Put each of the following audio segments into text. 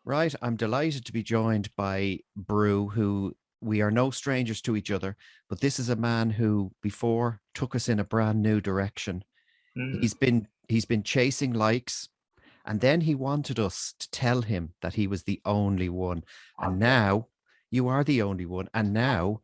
Right. I'm delighted to be joined by Brew, who we are no strangers to each other, but this is a man who before took us in a brand new direction. Mm. He's been chasing likes, and then he wanted us to tell him that he was the only one. And Okay. now you are the only one. And now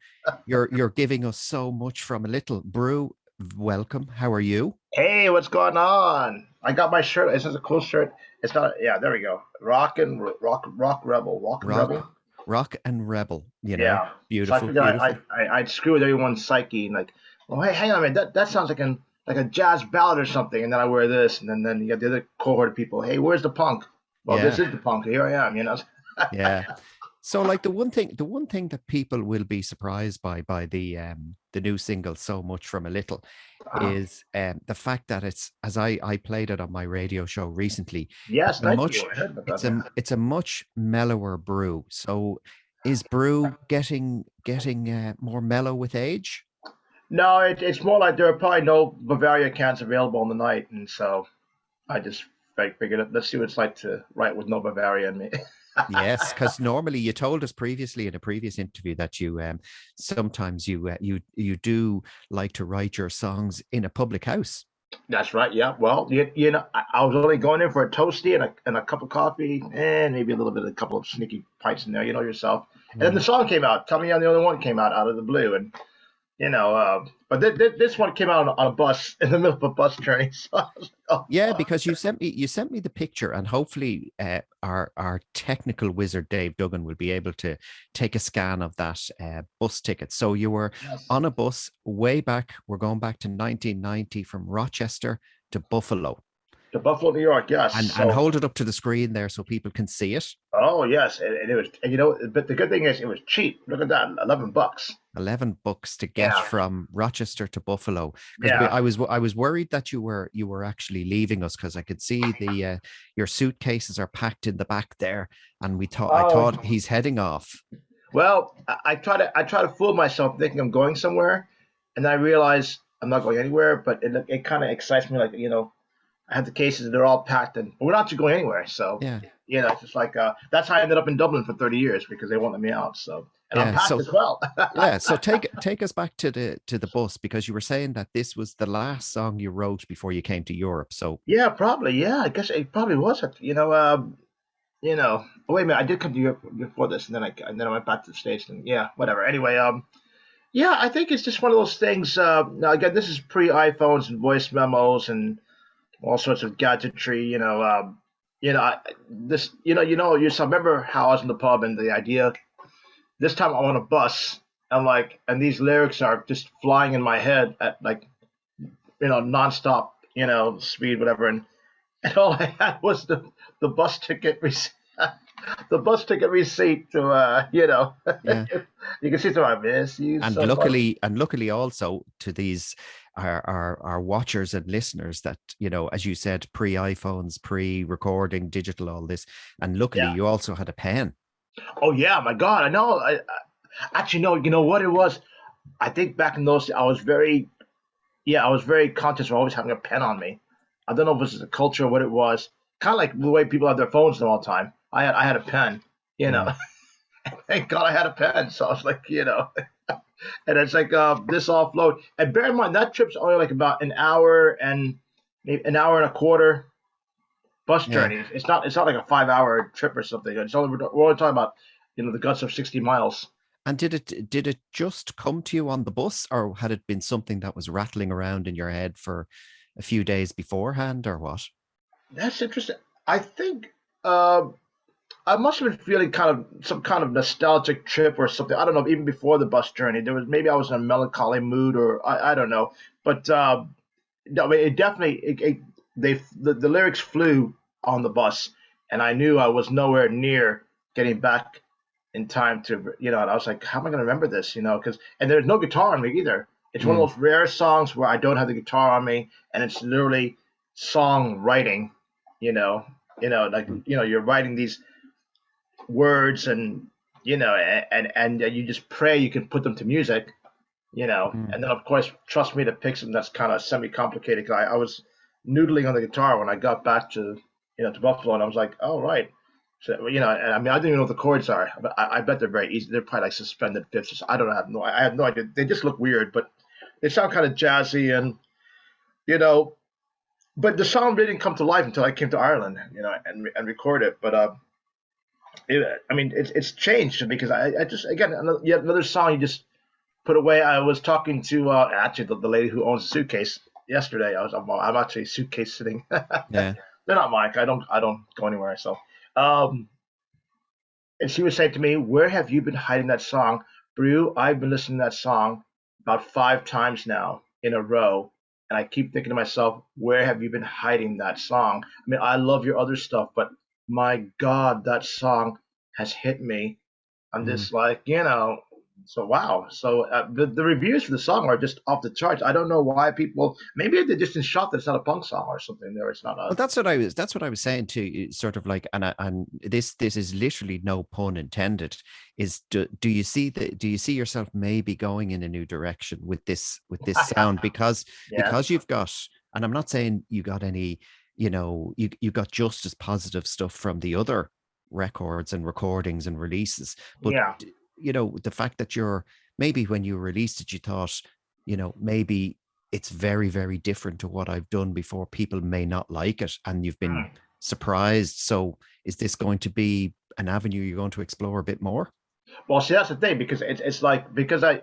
you're giving us so much from a little. Brew, welcome. How are you? Hey, what's going on? I got my shirt. This is a cool shirt. It's not. Yeah, there we go. Rock rebel, rock and rebel. Rock, rock and rebel, Yeah. So I beautiful, figured beautiful. I'd screw with everyone's psyche and like, well, hey, hang on a minute. That sounds like a jazz ballad or something. And then I wear this, and then you got the other cohort of people. Hey, where's the punk? Well, this Yeah. is the punk. Here I am. Yeah. So like the one thing that people will be surprised by the new single So Much From A Little Uh, is the fact that it's as I played it on my radio show recently, yes, it's a thank you. much I heard about that. it's Yeah. a much mellower Brew. So is Brew getting more mellow with age? No, it's more like there are probably no Bavaria cans available on the night, and so I just figured, let's see what it's like to write with no Bavaria in me. Yes, because normally you told us previously in a previous interview that you sometimes you do like to write your songs in a public house. That's right. Yeah. Well, I was only going in for a toasty and a cup of coffee and maybe a little bit, a couple of sneaky pints in there. You know yourself. And then the Mhm. song came out. Tell me I'm the only one came out of the blue, and but this one came out on a bus in the middle of a bus journey. So I was like, oh Yeah, fuck. because you sent me the picture, and hopefully our technical wizard Dave Duggan will be able to take a scan of that bus ticket. So you were Yes. on a bus way back. We're going back to 1990 from Rochester to Buffalo, To Buffalo, New York. Yes. and So hold it up to the screen there so people can see it. oh yes, and it was, but the good thing is it was cheap. Look at that, $11. 11 bucks to get Yeah. from Rochester to Buffalo, because Yeah. I was worried that you were actually leaving us, because I could see the your suitcases are packed in the back there, and I Oh, thought he's heading off. well, I try to fool myself thinking I'm going somewhere, and then I realize I'm not going anywhere. But it kind of excites me, like I have the cases, they're all packed, and but we're not actually going anywhere. So Yeah, it's just like that's how I ended up in Dublin for 30 years because they won't let me out. So and I'm yeah. packed So as well. yeah, so take us back to the bus, because you were saying that this was the last song you wrote before you came to Europe. So Yeah, probably. Yeah, I guess it probably was. Oh, wait a minute, I did come to Europe before this, and then I went back to the States, and yeah, whatever. Anyway, yeah, I think it's just one of those things. Now again, this is pre iPhones and voice memos and all sorts of gadgetry. This, I remember how I was in the pub and the idea. This time I'm on a bus, and these lyrics are just flying in my head at like, nonstop, speed, whatever, and all I had was the bus ticket receipt. The bus ticket receipt to yeah. you can see through I miss you and so much. luckily also to these our watchers and listeners that, as you said, pre iPhones, pre recording, digital, all this, and luckily Yeah. you also had a pen. Oh yeah, my God, I know. I actually know. You know what it was? I think back in those, I was very conscious of always having a pen on me. I don't know if it was the culture or what it was. Kind of like the way people have their phones all the time. I had a pen. You know, Yeah, thank God I had a pen. So I was like, and it's like this offload. And bear in mind that trip's only like about an hour and maybe an hour and a quarter bus yeah. journey. It's not like a 5 hour trip or something. We're only talking about the guts of 60 miles. And did it just come to you on the bus, or had it been something that was rattling around in your head for a few days beforehand, or what? That's interesting. I think uh, I must have been feeling kind of some kind of nostalgic trip or something. I don't know. Even before the bus journey, there was maybe I was in a melancholy mood, or I don't know. But no, it definitely the lyrics flew on the bus, and I knew I was nowhere near getting back in time to And I was like, how am I going to remember this? Because and there's no guitar on me either. It's one of Mm, those rare songs where I don't have the guitar on me, and it's literally songwriting. You know, like mm, you're writing these words and and you just pray you can put them to music. mm. And then of course trust me to pick something that's kind of semi-complicated. 'Cause I was noodling on the guitar when I got back to to Buffalo, and I was like, oh right. So, and I mean, I don't even know what the chords are, but I bet they're very easy. They're probably like suspended fifths. I don't know. I have no idea. They just look weird, but they sound kind of jazzy and, you know, but the song really didn't come to life until I came to Ireland, and record it. But I mean, it's changed because I just again yet another song you just put away. I was talking to actually the lady who owns the suitcase yesterday. I'm actually suitcase sitting. Yeah. They're not mine. I don't go anywhere. So, um, and she was saying to me, "Where have you been hiding that song, Brew? I've been listening to that song about 5 times now in a row, and I keep thinking to myself, where have you been hiding that song? I mean, I love your other stuff, but my God, that song has hit me. I'm Mm. just like, so wow. So the reviews for the song are just off the charts. I don't know why people. Maybe they're just in shock that it's not a punk song or something. There, it's not Well, a. that's what I was saying to you, sort of like, and this is literally no pun intended. Is do you see yourself maybe going in a new direction with this sound Yeah. because you've got, and I'm not saying you got any, you got just as positive stuff from the other records and recordings and releases, but Yeah. the fact that you're, maybe when you released it, you thought, maybe it's very, very different to what I've done before. People may not like it, and you've been Mm. surprised. So, is this going to be an avenue you're going to explore a bit more? Well, see, that's the thing because it's like because I'm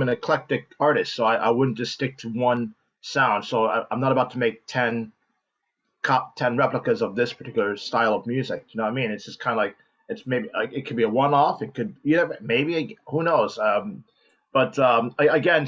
an eclectic artist, so I wouldn't just stick to one sound. So I'm not about to make 10 replicas of this particular style of music. You know what I mean? It's just kind of like it's maybe like it could be a one-off. It could maybe who knows. But again,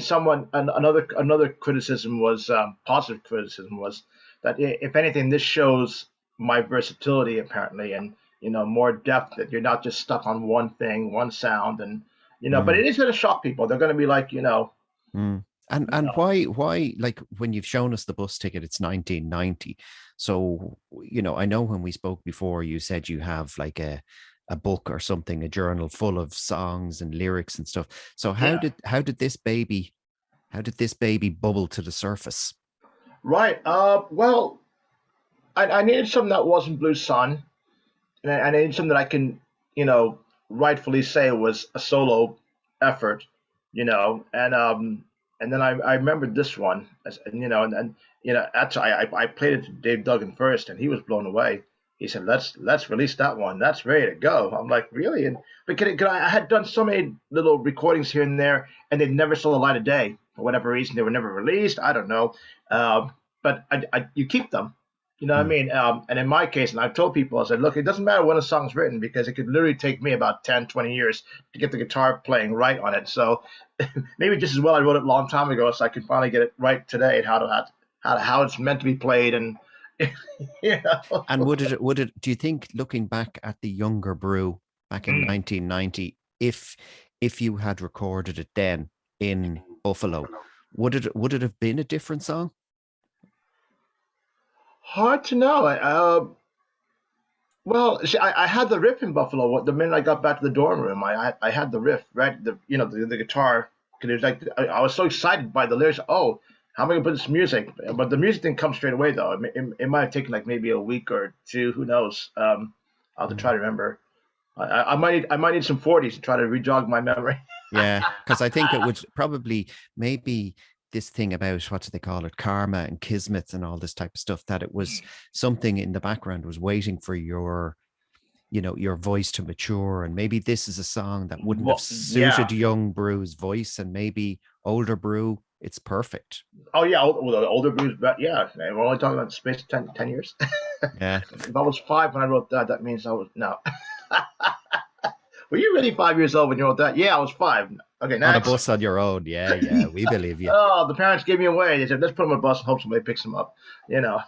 another criticism was positive criticism was that if anything, this shows my versatility apparently, and more depth, that you're not just stuck on one thing, one sound, and but Mm, it is going to shock people. They're going to be like, mm. And why, like, when you've shown us the bus ticket, it's 1990. So, I know when we spoke before, you said you have like a book or something, a journal full of songs and lyrics and stuff. So how yeah, did this baby bubble to the surface? right. Well, I needed something that wasn't Blue Sun, and I needed something that I can, you know, rightfully say was a solo effort, and then I remembered this one, and actually I played it to Dave Duggan first, and he was blown away. He said, "Let's release that one. That's ready to go." I'm like, "Really?" And but I had done so many little recordings here and there, and they never saw the light of day for whatever reason. They were never released. I don't know, but you keep them. You know what I Mm. mean? And in my case, and I've told people, I said, look, it doesn't matter when a song's written because it could literally take me about 10, 20 years to get the guitar playing right on it. So maybe just as well I wrote it a long time ago so I can finally get it right today and how it's meant to be played. And, you know. And do you think, looking back at the younger Brew back in Mm. 1990, if you had recorded it then in Buffalo, would it have been a different song? Hard to know. Well, see, I had the riff in Buffalo. The minute I got back to the dorm room, I had the riff, right? The guitar. Because it was like I was so excited by the lyrics. Oh, how am I gonna put this music? But the music didn't come straight away though. It might have taken like maybe a week or two. Who knows? I'll have to try to remember. I might need some 40s to try to rejog my memory. Yeah, because I think it would probably, maybe, this thing about, what do they call it, karma and kismet and all this type of stuff, that it was something in the background was waiting for your voice to mature, and maybe this is a song that wouldn't have Well, yeah. suited young Brew's voice, and maybe older Brew, it's perfect. Oh yeah. Well, the older blues, but yeah, we're only talking about the space of 10 years. Yeah. If I was 5 when I wrote that, that means I was no. Were you really 5 years old when you wrote that? Yeah, I was 5. Okay, On a next. bus on your own. Yeah, yeah, we believe you. Oh, the parents gave me away. They said, let's put him on a bus and hope somebody picks him up. You know,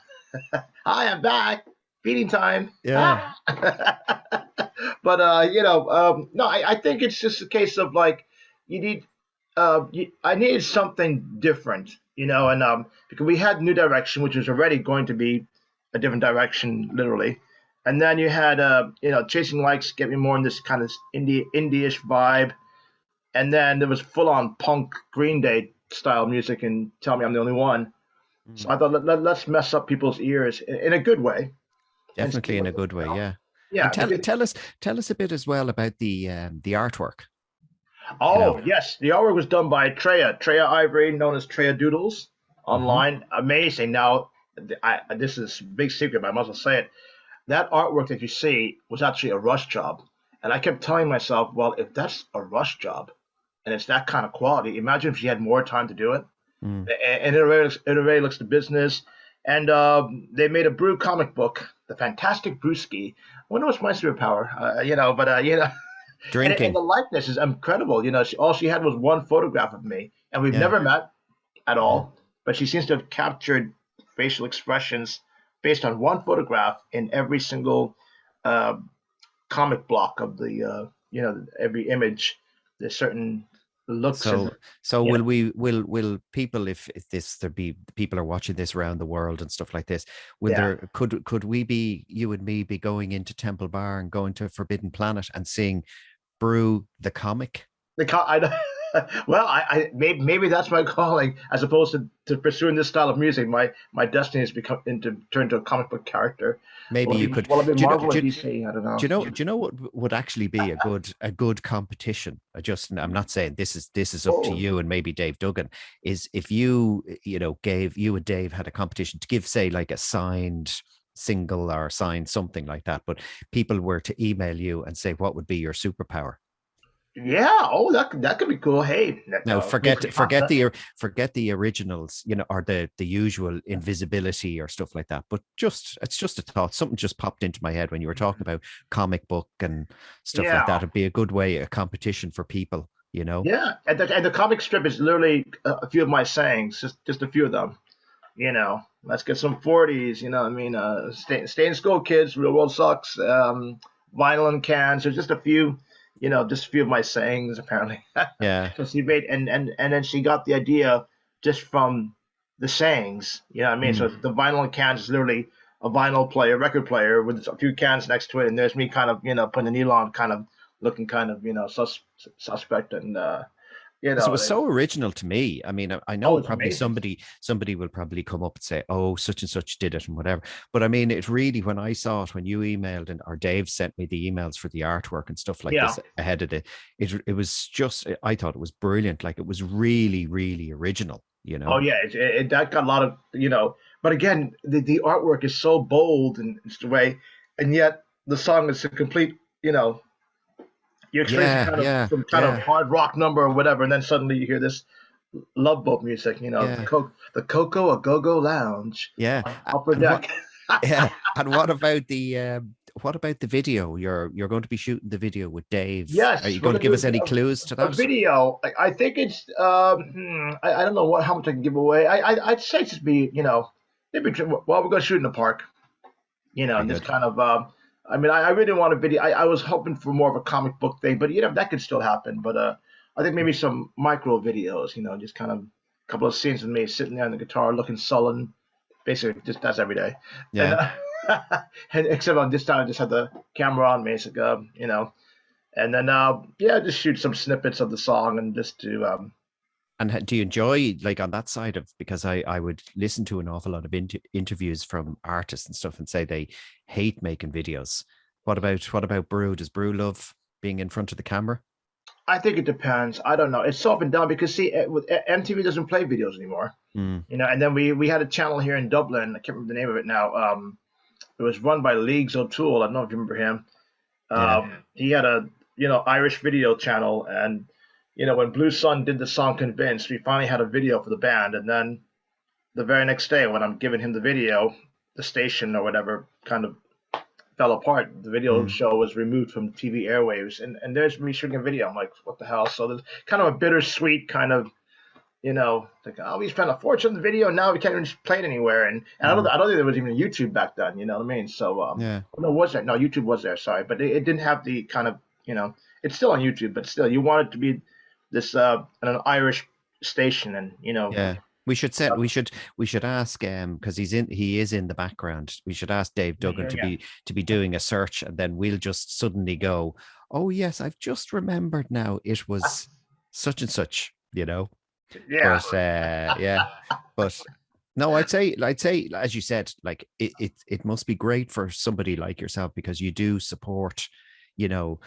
hi, I'm back. Feeding time. Yeah. Ah. But, no, I think it's just a case of like, you need, I needed something different, and because we had New Direction, which was already going to be a different direction, literally. And then you had, Chasing Likes get me more in this kind of indie-ish vibe, and then there was full on punk Green Day style music and Tell Me I'm the Only One. So Mm. I thought let's mess up people's ears in a good way. and see definitely in what a good way. Yeah. And yeah, tell us a bit as well about the artwork. You know. oh, yes. The artwork was done by Treya Ivory, known as Treya Doodles, Hmm. online. Amazing. Now, this is a big secret, but I must say it. That artwork that you see was actually a rush job. And I kept telling myself, well, if that's a rush job and it's that kind of quality, imagine if she had more time to do it. Mm. And it already looks the business. And they made a Brew comic book, The Fantastic Brewski. I wonder what's my superpower, and Drinking. the likeness is incredible. All she had was one photograph of me, and we've Yeah. never met at Yeah. all. But she seems to have captured facial expressions based on one photograph in every single uh, comic block of every image. There's certain looks and So you know, will people, if this there be people are watching this around the world and stuff like this, will yeah. there could we be, you and me, be going into Temple Bar and going to Forbidden Planet and seeing Brew the comic? Well, maybe that's my calling, as opposed to pursuing this style of music. My destiny has become into turn into a comic book character. Maybe you could. Will it be Do you know? Marvel or DC? I don't know. Do you know what would actually be a good competition? I'm not saying this is up to Oh, you and maybe Dave Duggan. Is if gave you and Dave had a competition to give, say, like a signed single or signed something like that, but people were to email you and say what would be your superpower. yeah. Oh, that could be cool. Hey, Now makes me confident. forget the originals, or the usual invisibility or stuff like that. But it's just a thought. Something just popped into my head when you were talking about comic book and stuff like that. Yeah, It'd be a good way, a competition for people, you know. yeah. And the comic strip is literally a few of my sayings, just a few of them. Let's get some 40s. You know, what I mean, stay in school, kids. Real world sucks. Vinyl and cans. There's just a few. Just a few of my sayings apparently. Yeah. So she made and then she got the idea just from the sayings. You know what I mean? So Mm. the vinyl and cans is literally a vinyl player, record player with a few cans next to it, and there's me kind of putting the needle on, kind of looking kind of suspect and Because it was and, so original to me. I mean, I oh, know it's probably amazing. somebody will probably come up and say, "Oh, such and such did it," and whatever. But I mean, it really, when I saw it, when you emailed and or Dave sent me the emails for the artwork and stuff like Yeah. this ahead of it was just, I thought it was brilliant. Like, it was really, really original. You Oh know? yeah, that got a lot of. But again, the artwork is so bold in its way, and yet the song is a complete. You experience Yeah, yeah, some kind of yeah, hard rock number or whatever, and then suddenly you hear this love boat music. yeah, The Coco a Go Go Lounge yeah. on upper And deck. yeah, and what about the video? You're going to be shooting the video with Dave. Are Yes, you we're going to gonna give do us any clues to a that? video. I think it's. I don't know how much I can give away. I'd say just be maybe well we're gonna shoot in the park. Very And this good. kind of. I mean, I really didn't want a video. I was hoping for more of a comic book thing, but that could still happen. But I think maybe some micro videos. Just kind of a couple of scenes with me sitting there on the guitar, looking sullen. Basically, just that's every day. And, Yeah. and except on this time, I just had the camera on me, so, and then yeah, just shoot some snippets of the song and just to And do you enjoy, like, on that side of, because I would listen to an awful lot of interviews from artists and stuff and say they hate making videos. What about Brew? Does Brew love being in front of the camera? I think it depends. I don't know. It's so up and down because see, MTV doesn't play videos anymore. Mm, And then we had a channel here in Dublin. I can't remember the name of it now. It was run by Leagues O'Toole. I don't know if you remember him. yeah. He had a Irish video channel, and when Blue Sun did the song "Convinced," we finally had a video for the band. And then the very next day, when I'm giving him the video, the station or whatever kind of fell apart. The video Mm, show was removed from TV airwaves, and there's me shooting a video. I'm like, what the hell? So there's kind of a bittersweet kind of like, oh, we spent a fortune on the video, and now we can't even play it anywhere. And mm, I don't think there was even a YouTube back then. You know what I mean? So yeah. no, was there? No, YouTube was there. Sorry, but it didn't have the kind of it's still on YouTube, but still, you want it to be this an Irish station, and Yeah. We should ask because he is in the background. We should ask Dave Duggan yeah, to be doing a search, and then we'll just suddenly go, "Oh yes, I've just remembered now. It was such and such," yeah. But yeah, but No, I'd say, as you said, like it must be great for somebody like yourself because you do support, you know,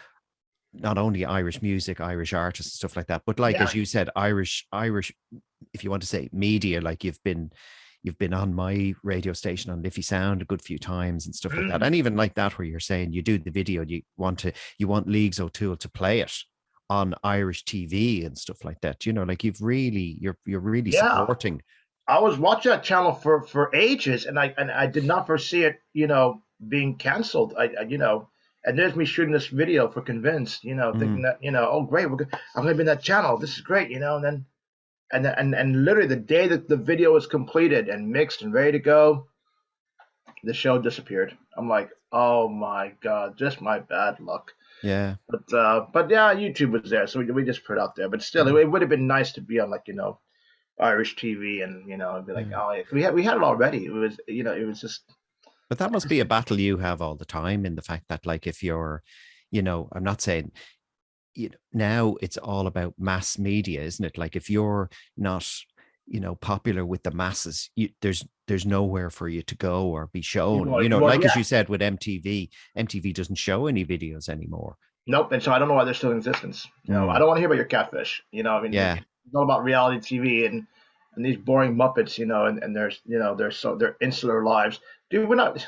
not only Irish music, Irish artists, stuff like that, but like Yeah. as you said, Irish, if you want to say media, like you've been on my radio station on Liffey Sound a good few times and stuff like that. And even like that, where you're saying you do the video, you want Leagues O'Toole to play it on Irish TV and stuff like that. Like you're really Yeah. supporting. I was watching that channel for ages, and I did not foresee it, being canceled. And there's me shooting this video for Convinced, thinking Mm, that, oh great, I'm gonna be in that channel. This is great, and then and literally the day that the video was completed and mixed and ready to go, the show disappeared. I'm like, oh my god, just my bad luck. yeah. But yeah, YouTube was there, so we just put it out there. But still, Mm, it would have been nice to be on, like, Irish TV, and it'd be like, yeah. oh, we had it already. It was just, But that must be a battle you have all the time in the fact that, like, if you're, I'm not saying, now it's all about mass media, isn't it? Like, if you're not, popular with the masses, there's nowhere for you to go or be shown. well, Like as yeah, you said with MTV doesn't show any videos anymore. nope. And so I don't know why they're still in existence. I Mm, don't want to hear about your catfish. I mean, yeah, it's all about reality TV and these boring Muppets. And their insular lives. Dude, we're not.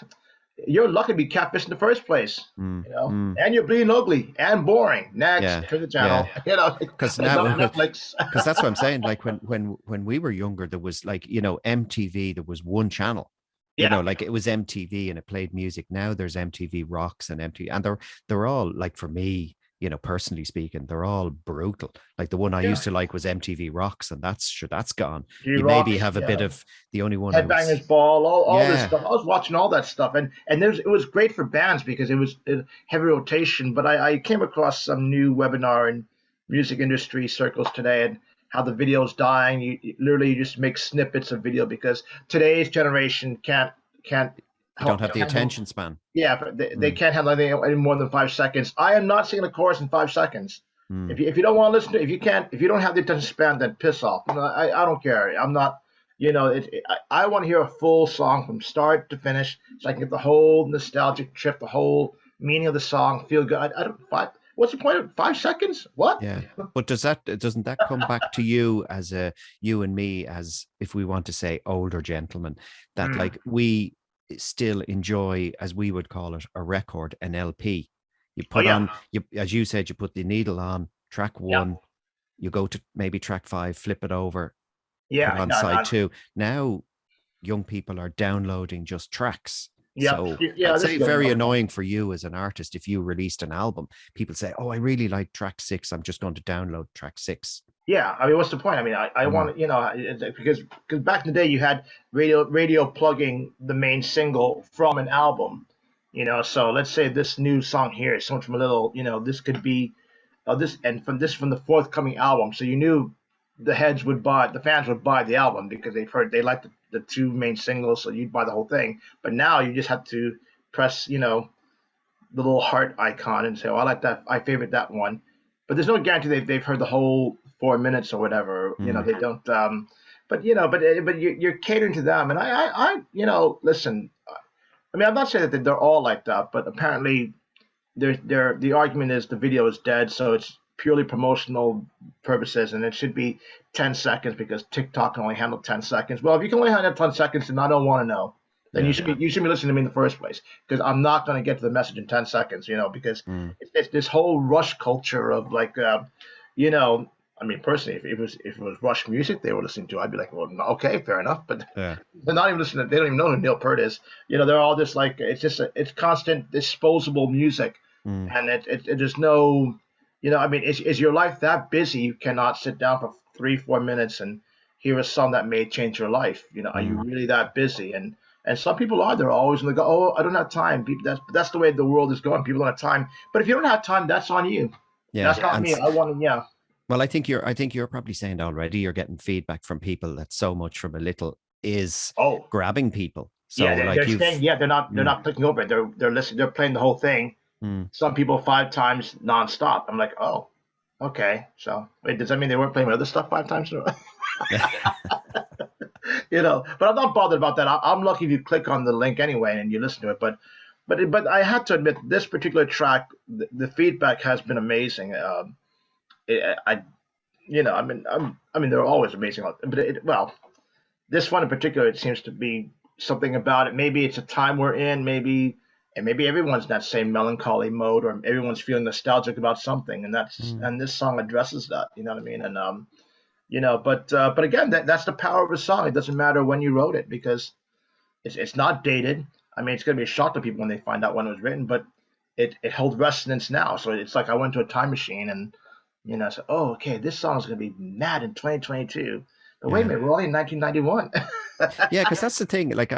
You're lucky to be catfished in the first place. mm, mm, And you're bleeding ugly and boring. Next, yeah, turn the channel. yeah. Because It's now, not Netflix. because that's what I'm saying. Like when we were younger, there was, like, MTV. There was one channel. Yeah, Like it was MTV and it played music. Now there's MTV Rocks and MTV, and they're all, like, for me, personally speaking, they're all brutal. Like the one I yeah. used to like was MTV Rocks, and that's gone. G You maybe Rocks. have a bit Yeah. of the only one I was. Headbangers Ball, all this Yeah. stuff. I was watching all that stuff, and it was great for bands because it was heavy rotation. But I came across some new webinar in music industry circles today, and how the video's dying. You just make snippets of video because today's generation can't You don't have the handle. attention span. Yeah, but they Mm, can't handle anything any more than 5 seconds. I am not singing a chorus in 5 seconds. mm, If you don't want to listen to, if you don't have the attention span, then piss off. I don't care. I'm not. I want to hear a full song from start to finish, so I can get the whole nostalgic trip, the whole meaning of the song, feel good. I don't. What's the point of 5 seconds? What? yeah. But doesn't that come back to you as you and me, as, if we want to say, older gentlemen, that, Mm. like, we still enjoy, as we would call it, a record, an LP. You Oh put yeah, on, as you said, you put the needle on track yeah, one, you go to maybe track five, flip it over, put yeah. on No, side no, two. Now young people are downloading just tracks. yeah, So yeah. I'd This say is going very on. annoying for you as an artist if you released an album. People say, "Oh, I really like track six. I'm just going to download track six." Yeah, I mean, what's the point? I mean, I Mm, want because back in the day you had radio plugging the main single from an album. So let's say this new song here is something from a little, this could be this and from the forthcoming album. So you knew the fans would buy the album because they liked the two main singles, so you'd buy the whole thing. But now you just have to press, the little heart icon and say, "Oh, I like that. I favorite that one." But there's no guarantee they've heard the whole 4 minutes or whatever. mm, They don't. But you're catering to them, and listen. I mean, I'm not saying that they're all like that, but apparently the argument is the video is dead, so it's purely promotional purposes, and it should be 10 seconds because TikTok can only handle 10 seconds. Well, if you can only handle 10 seconds, then I don't want to know. Then yeah. you should be listening to me in the first place because I'm not going to get to the message in 10 seconds, because Mm, it's this whole rush culture of like, you know, I mean, personally, if it was Rush music they were listening to, I'd be like, well, okay, fair enough. But yeah. they're not even listening. They don't even know who Neil Peart is. They're all just like it's constant disposable music, Mm, and there's no, I mean, is your life that busy you cannot sit down for 3-4 minutes and hear a song that may change your life? Are you mm, really that busy? And some people are. They're always going to go, oh, I don't have time. That's the way the world is going. People don't have time. But if you don't have time, that's on you. yeah. That's not me. I want to, yeah. Well, I think you're probably saying already. You're getting feedback from people that so much from a little is Oh, grabbing people. So, yeah. like, They're you've. staying. Yeah, they're Mm, not clicking over it. They're listening. They're playing the whole thing. mm. Some people 5 times nonstop. I'm like, oh, okay. So wait, does that mean they weren't playing other stuff 5 times? But I'm not bothered about that. I'm lucky if you click on the link anyway and you listen to it. But I had to admit this particular track, the feedback has been amazing. I I mean they're always amazing, but well, this one in particular, it seems to be something about it. Maybe it's a time we're in, maybe everyone's in that same melancholy mode, or everyone's feeling nostalgic about something, Mm. and this song addresses that. You know what I mean? And but again, that's the power of a song. It doesn't matter when you wrote it because it's not dated. I mean, it's going to be a shock to people when they find out when it was written, but it holds resonance now. So it's like I went to a time machine and I said, oh, okay, this song's going to be mad in 2022. But wait a Yeah. minute, we're only in 1991. Yeah, because that's the thing. Like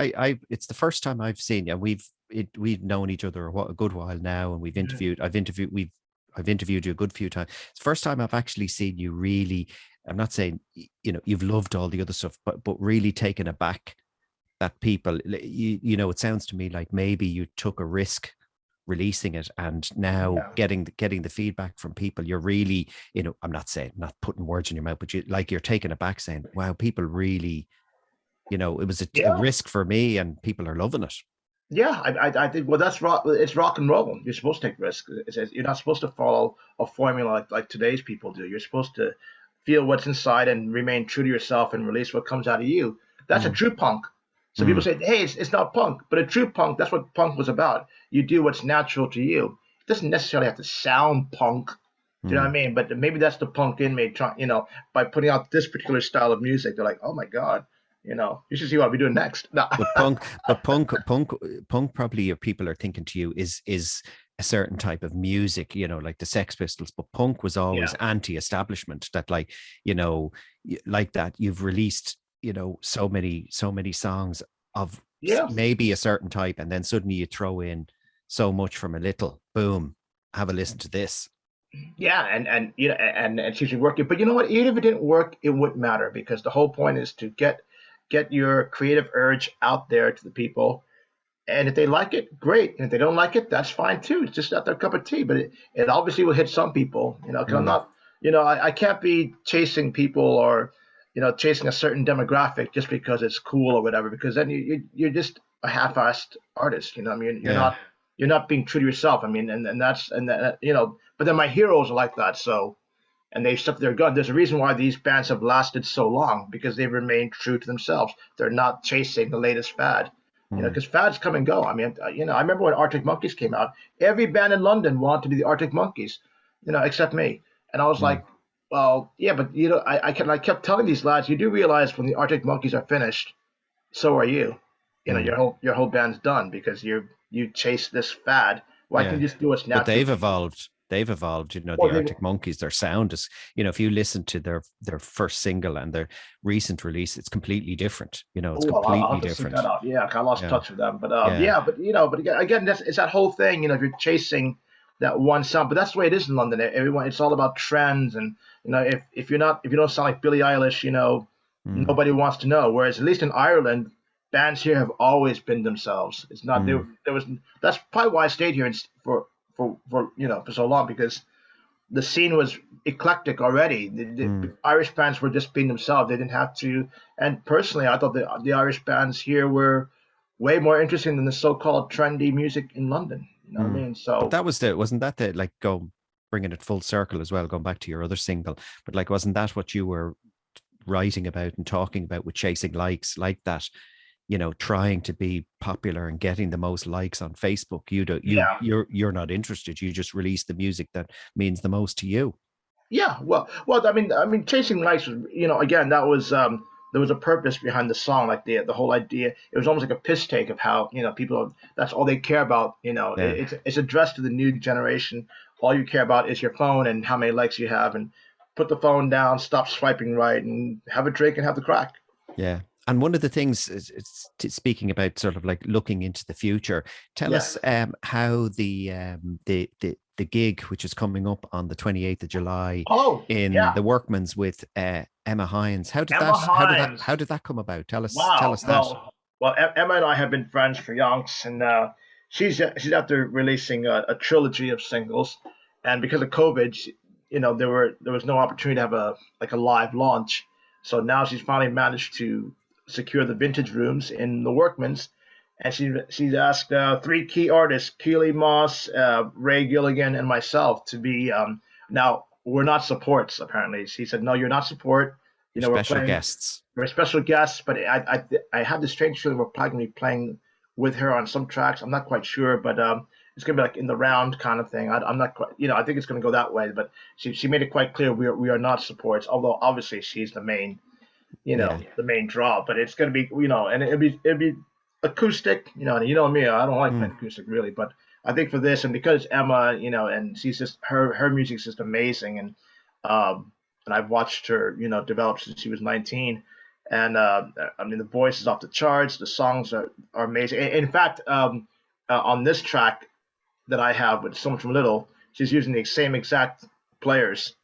it's the first time I've seen you. We've known each other a good while now, and I've interviewed you a good few times. It's the first time I've actually seen you really. I'm not saying you've loved all the other stuff, but really taken aback that people. It sounds to me like maybe you took a risk releasing it, and now Yeah. getting the feedback from people. You're really, I'm not saying, not putting words in your mouth, but you're taking it back, saying, "Wow, people really." It was a Yeah. risk for me, and people are loving it. Yeah, I think well that's rock. It's rock and roll. You're supposed to take risks. You're not supposed to follow a formula like today's people do. You're supposed to feel what's inside and remain true to yourself and release what comes out of you. That's a Mm, true punk. So people mm, say, hey, it's not punk, but a true punk. That's what punk was about. You do what's natural to you. It doesn't necessarily have to sound punk. Do you know what I mm. mean? But maybe that's the punk inmate trying. By putting out this particular style of music, they're like, oh my god, you should see what I'll be doing next. No. But punk probably your people are thinking to you is a certain type of music, like the Sex Pistols. But punk was always Yeah. anti-establishment. That you know, like that. You've released, so many songs of Yeah. maybe a certain type, and then suddenly you throw in so much from a little. Boom, have a listen to this. Yeah, and it seems to be working. But you know what? Even if it didn't work, it wouldn't matter because the whole point is to get your creative urge out there to the people. And if they like it, great. And if they don't like it, that's fine too. It's just not their cup of tea. But it obviously will hit some people, because I'm Mm, not, I can't be chasing people or, chasing a certain demographic just because it's cool or whatever, because then you're just a half-assed artist. I mean, yeah. you're not being true to yourself. I mean, and that's, and that, but then my heroes are like that. So, and they stuck to their gun. There's a reason why these bands have lasted so long because they've remained true to themselves. They're not chasing the latest fad, Mm, because fads come and go. I mean, I remember when Arctic Monkeys came out, every band in London wanted to be the Arctic Monkeys, except me. And I was mm, like, well, yeah, but I kept telling these lads, you do realize when the Arctic Monkeys are finished, so are you. mm. Your whole band's done because you chase this fad. Why can't Yeah. you just do what's But natural they've to you? evolved. They've evolved. The Well, they Arctic Monkeys, their sound is, if you listen to their first single and their recent release, it's completely different. It's Oh, I'll completely have to seek that different. out. Yeah, I lost Yeah. touch with them, but Yeah. yeah, but again, it's that whole thing. If you're chasing that one sound, but that's the way it is in London. Everyone, it's all about trends, and if you don't sound like Billie Eilish, Mm, nobody wants to know. Whereas at least in Ireland, bands here have always been themselves. It's not mm, there was That's probably why I stayed here for so long because the scene was eclectic already. The mm. Irish bands were just being themselves. They didn't have to. And personally, I thought the Irish bands here were way more interesting than the so-called trendy music in London. You know what I Mm. mean? But So wasn't that the, like, bringing it full circle as well, going back to your other single, but like, wasn't that what you were writing about and talking about with chasing likes, like that, trying to be popular and getting the most likes on Facebook? yeah, You're not interested. You just release the music that means the most to you. yeah. Well. I mean, chasing lights was, again, that was there was a purpose behind the song, like the whole idea. It was almost like a piss take of how people. That's all they care about. Yeah. It's addressed to the new generation. All you care about is your phone and how many likes you have, and put the phone down, stop swiping right, and have a drink and have the crack. Yeah. And one of the things is, speaking about sort of like looking into the future, tell us Yes. how the gig, which is coming up on the 28th of July Oh, in yeah. the Workman's with Emma Hines. Emma Hines. how did that come about? Tell Wow. us that. Well, Emma and I have been friends for yonks, and she's after releasing a trilogy of singles, and because of COVID, there was no opportunity to have a live launch, so now she's finally managed to secure the vintage rooms in the Workman's, and she's asked three key artists, Keely Moss, Ray Gilligan, and myself to be. Now we're not supports. Apparently, she said, "No, you're not support. Your We're special playing. guests. We're special guests." But I had this strange feeling we're probably gonna be playing with her on some tracks. I'm not quite sure, but it's gonna be like in the round kind of thing. I'm not quite. I think it's gonna go that way. But she made it quite clear we are not supports. Although obviously she's the main Yeah. the main draw. But it's gonna be, and it'd be acoustic, and me, I don't like playing Mm. acoustic really, but I think for this, and because Emma, and she's just her music's just amazing, and I've watched her, develop since she was 19, and I mean the voice is off the charts, the songs are amazing. In fact, on this track that I have with So Much From A Littile, she's using the same exact players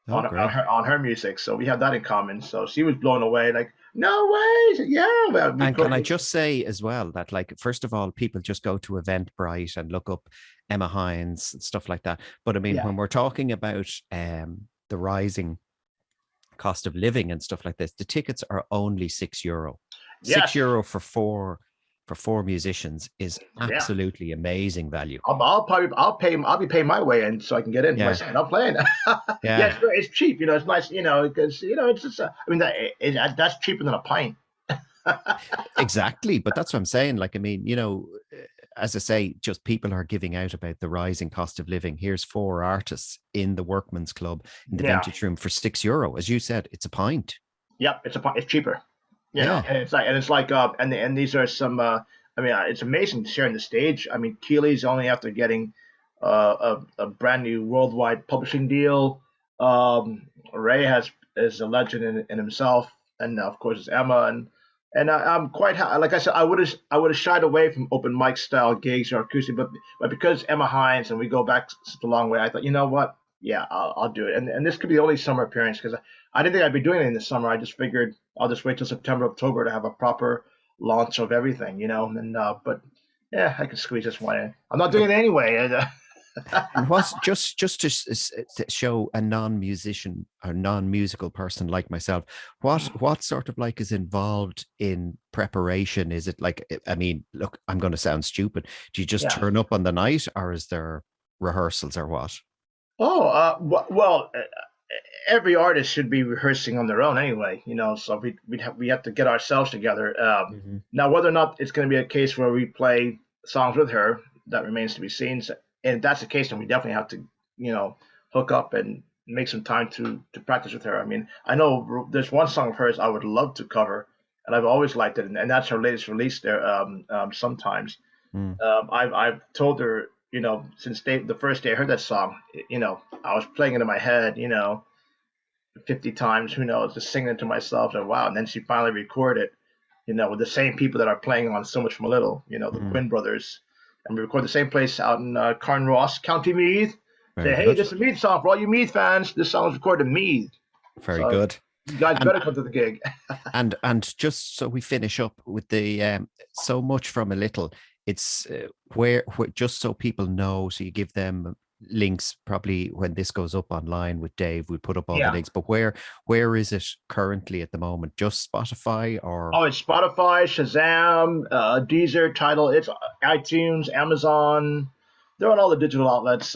Oh, on great. her music. So we have that in common. So she was blown away, like, no way. Said, yeah, well, we And can I played. just say as well that, like, first of all, people just go to Eventbrite and look up Emma Hines and stuff like that. But I mean, Yeah, when we're talking about the rising cost of living and stuff like this, the tickets are only €6. yes, €6 for four musicians is yeah. absolutely amazing value. I'll be paying my way in so I can get in. Yeah, Myself, I'm playing. Yeah, yeah, it's cheap. It's nice. Because it's just. I mean, that's cheaper than a pint. exactly. But that's what I'm saying. Like, I mean, as I say, just people are giving out about the rising cost of living. Here's four artists in the Workman's Club in the Yeah. Vintage Room for €6. As you said, it's a pint. Yep. It's cheaper. Yeah. And these are some. I mean, it's amazing sharing the stage. I mean, Keely's only after getting a brand new worldwide publishing deal. Ray is a legend in himself, and of course it's Emma, and I'm quite like I said, I would have shied away from open mic style gigs or acoustic, but because Emma Hines and we go back such a long way, I thought, you know what, yeah, I'll do it, and this could be the only summer appearance because I didn't think I'd be doing it in the summer. I just figured I'll just wait till September, October to have a proper launch of everything, and but yeah, I could squeeze this one in. I'm not doing it anyway. And what's just to show a non-musician or non-musical person like myself, what sort of like is involved in preparation? Is it like, I mean, look, I'm going to sound stupid. Do you just Yeah. turn up on the night, or is there rehearsals or what? Oh, well, every artist should be rehearsing on their own anyway, So we have to get ourselves together. Mhm. Now, whether or not it's going to be a case where we play songs with her, that remains to be seen. So, and if that's the case, then we definitely have to, hook up and make some time to practice with her. I mean, I know there's one song of hers I would love to cover, and I've always liked it, and that's her latest release there. Sometimes. Mm. I've told her, since the first day I heard that song, I was playing it in my head, 50 times, who knows, just singing it to myself, and wow. And then she finally recorded it, with the same people that are playing on So Much From A Littile, the Mm. Quinn brothers. And we record the same place out in Carnross, County Meath. Say, Very hey, good. this is a Meath song for all you Meath fans. This song was recorded in Meath. Very So good. you guys And better come to the gig. and just so we finish up with the So Much From A Little, it's where just so people know, so you give them links probably when this goes up online with Dave, we put up all the Yeah. links, but where is it currently at the moment? Just Spotify or Oh, it's Spotify, Shazam, Deezer, Tidal. It's iTunes, Amazon. They're on all the digital outlets.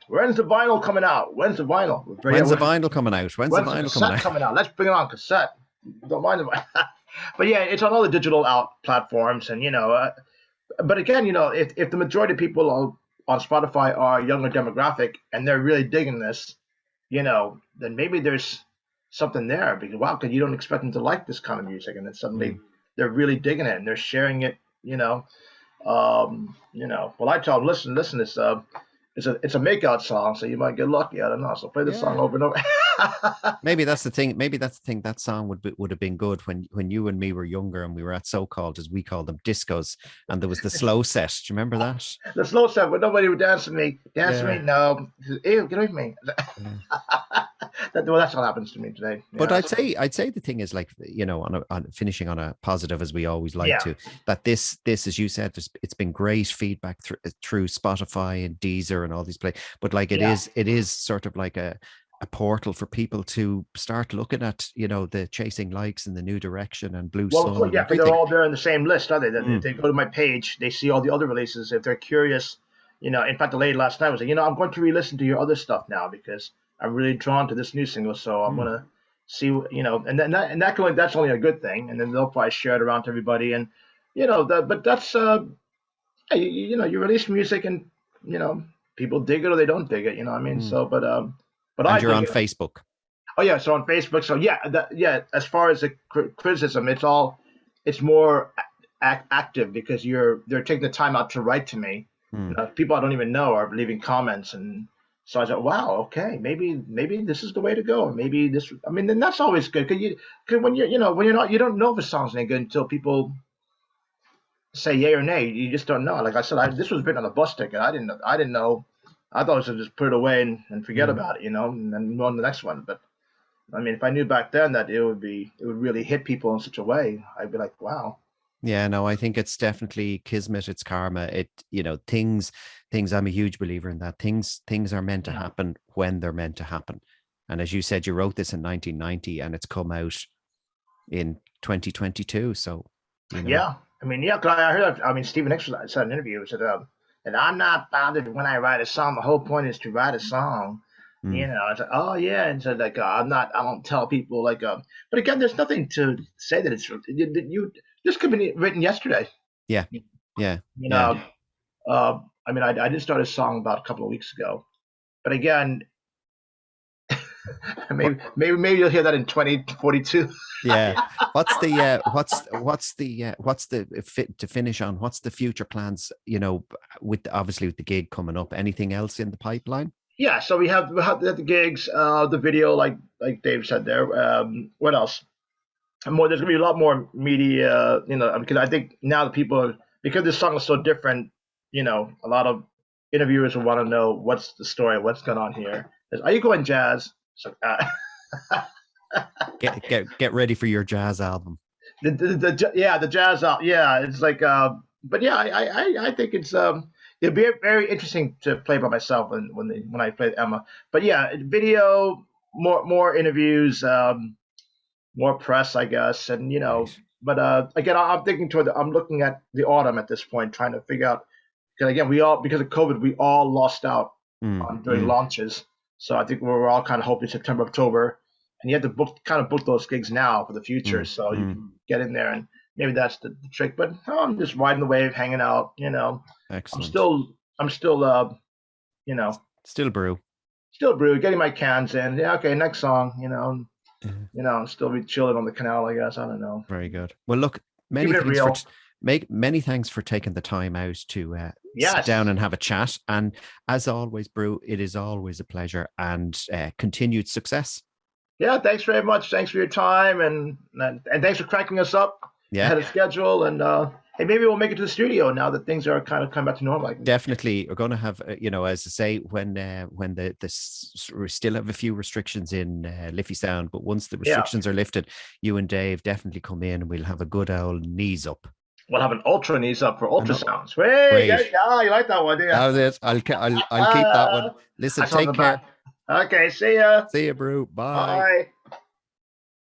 When's the vinyl coming out? When's the vinyl? when's the vinyl coming out? When's the When's the vinyl coming cassette out? coming out? Let's bring it on cassette. Don't mind the. But yeah, it's on all the digital out platforms, and but again, if the majority of people on Spotify are younger demographic and they're really digging this, then maybe there's something there because wow, because you don't expect them to like this kind of music, and then suddenly Mm. they're really digging it and they're sharing it. Well, I tell them, listen, it's a makeout song, so you might get lucky. I don't know. So play the song Yeah. over and over. Maybe that's the thing. Maybe that's the thing. That song would have been good when you and me were younger and we were at so-called, as we call them, discos, and there was the slow set. Do you remember that? The slow set, but nobody would dance with me. Dance with Yeah. me? No. Ew, get away from me. Yeah. That's what happens to me today. But Yeah. I'd say the thing is, like, on finishing on a positive, as we always like Yeah. to, that this as you said, it's been great feedback through Spotify and Deezer and all these places. But like it Yeah. is sort of like a a portal for people to start looking at, the Chasing Likes and the New Direction and Blue Well, Sun and yeah, because they're everything. all there in the same list, are they? If Mm, they go to my page, they see all the other releases. If they're curious, in fact, the lady last night was like, I'm going to re-listen to your other stuff now because I'm really drawn to this new single. So I'm mm, gonna see, and then that's only a good thing. And then they'll probably share it around to everybody. And but that's yeah, you release music and you know people dig it or they don't dig it. You know what I mean? mm. So, but I And you're dig on it. Facebook. Oh yeah, so on Facebook. So yeah. As far as the criticism, it's more active because they're taking the time out to write to me. Mm, People I don't even know are leaving comments, and so I thought, wow, okay, maybe this is the way to go. Maybe this. I mean, then that's always good because when when you're not you don't know if a song's any good until people say yay or nay. You just don't know. Like I said, this was written on a bus ticket. I didn't know. I thought I should just put it away and forget mm. about it, and then move on to the next one. But I mean, if I knew back then that it would really hit people in such a way, I'd be like, wow. Yeah, no, I think it's definitely kismet, it's karma. Things, I'm a huge believer in that. Things are meant to Yeah. happen when they're meant to happen. And as you said, you wrote this in 1990 and it's come out in 2022. So, you know, Yeah. I mean, yeah, 'cause I heard. I mean, Stephen Nicks said in an interview said, and I'm not bothered when I write a song. The whole point is to write a song. mm, I said, oh yeah, and said like I'm not. I don't tell people like. But again, there's nothing to say that it's this could be written yesterday. yeah, yeah, You yeah. know. I mean, I did start a song about a couple of weeks ago, but again, What, maybe you'll hear that in 2042. yeah. What's the fit to finish on? What's the future plans, with obviously with the gig coming up? Anything else in the pipeline? Yeah, so we have the gigs, the video, like Dave said there. What else? And more. There's gonna be a lot more media, because I think now the because this song is so different. A lot of interviewers will want to know what's the story, what's going on here. Are you going jazz? So, Get ready for your jazz album. yeah, the jazz out. Yeah, it's like, but yeah, I think it'd be very interesting to play by myself when I play Emma. But yeah, video, more interviews, more press, I guess, and Right. But again, I'm thinking I'm looking at the autumn at this point, trying to figure out because again, because of COVID, we all lost out Mm, on during mm, launches. So I think we're all kind of hoping September, October, and you have to book those gigs now for the future, mm, so you mm. can get in there, and maybe that's the trick. But no, I'm just riding the wave, hanging out. I'm Excellent. still you know, Still brew. still brew, getting my cans in. Yeah, okay, next song. Yeah. Still be chilling on the canal. I guess I don't know. Very good. Well, look, many Keeping it thanks for real. make many thanks for taking the time out to sit down Yes. and have a chat. And as always, Brew, it is always a pleasure and continued success. Yeah. Thanks very much. Thanks for your time and thanks for cracking us up Yeah, ahead of schedule. And hey, maybe we'll make it to the studio now that things are kind of coming back to normal. definitely. We're going to have, as I say, when we still have a few restrictions in Liffey Sound, but once the Yeah. restrictions are lifted, you and Dave definitely come in and we'll have a good old knees up. We'll have an ultra knees up for I know. ultrasounds. Hey, Great. you like that one, do you? That was it. I'll keep that one. Listen, I saw take the back. care. Okay, see ya. See you, Brew. Bye. Bye.